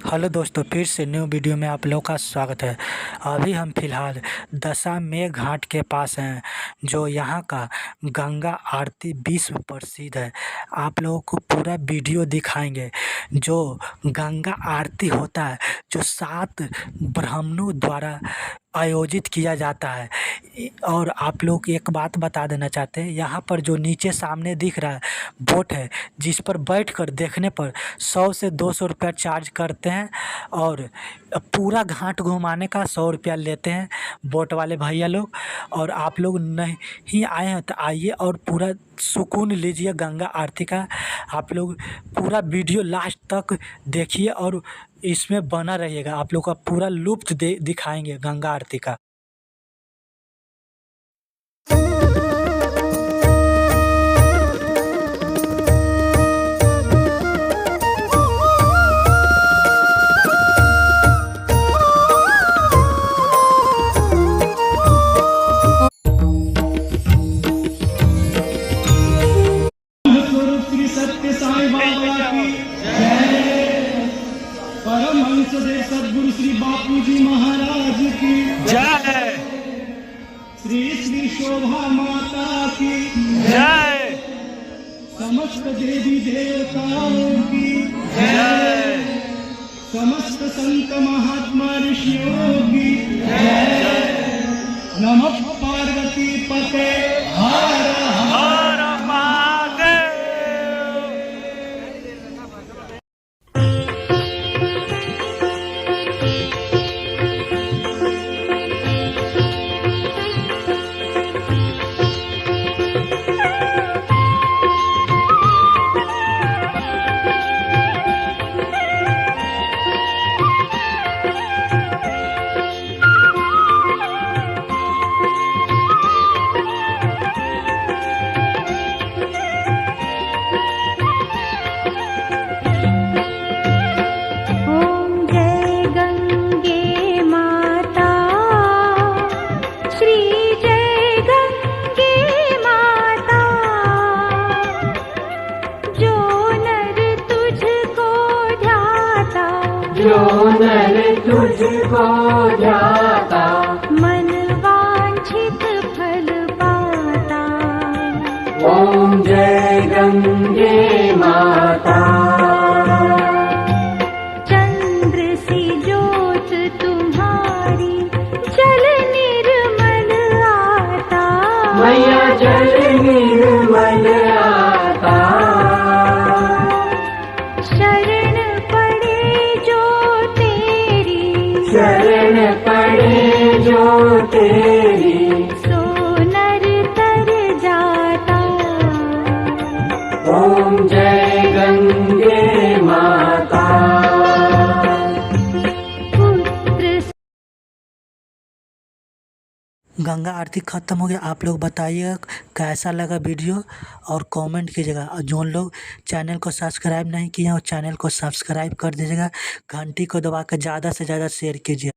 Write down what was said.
Hello दोस्तों, फिर से न्यू वीडियो में आप लोगों का स्वागत है। अभी हम फिलहाल दशामेध घाट के पास हैं, जो यहाँ का गंगा आरती विश्व प्रसिद्ध है। आप लोगों को पूरा वीडियो दिखाएंगे। जो गंगा आरती होता है, जो 7 ब्राह्मणों द्वारा आयोजित किया जाता है। और आप लोग को एक बात बता देना चाहते हैं, यहाँ पर जो नीचे सामने दिख रहा है बोट है, जिस पर बैठकर देखने पर 100 से 200 रुपया चार्ज करते हैं और पूरा घाट घुमाने का 100 रुपया लेते हैं बोट वाले भैया लोग। और आप लोग नहीं आए हैं तो आइए और पूरा सुकून लीजिए गंगा आरती का। आप लोग पूरा वीडियो लास्ट तक देखिए और इसमें बना रहिएगा। आप लोग का पूरा लुत्फ दिखाएंगे गंगा आरती का। स्वरूप श्री सत्य साई बाबा की जय। परमहंस देव सद्गुरु श्री बापू जी महाराज की जय। श्री श्री शोभा माता की जय। समस्त देवी देवताओं की जय। समस्त संत महात्मा ऋषियों की जय। नमः पार्वती पते हर हर जो नर तुझको ध्याता, मन वांछित फल पाता। ओम जय गंगे माता। चंद्र सी ज्योत तुम्हारी जल निर्मल आता। मैया जल निर्मल आता। शरण पड़े जो तेरी, शरण पड़े जो तेरी, सो नर तर जाता। ओम जय गंगे माता। पुत्र गंगा आरती ख़त्म हो गया। आप लोग बताइएगा कैसा लगा वीडियो और कमेंट कीजिएगा। और जो लोग चैनल को सब्सक्राइब नहीं किए हैं वो चैनल को सब्सक्राइब कर दीजिएगा। घंटी को दबा कर ज़्यादा से ज़्यादा शेयर कीजिए।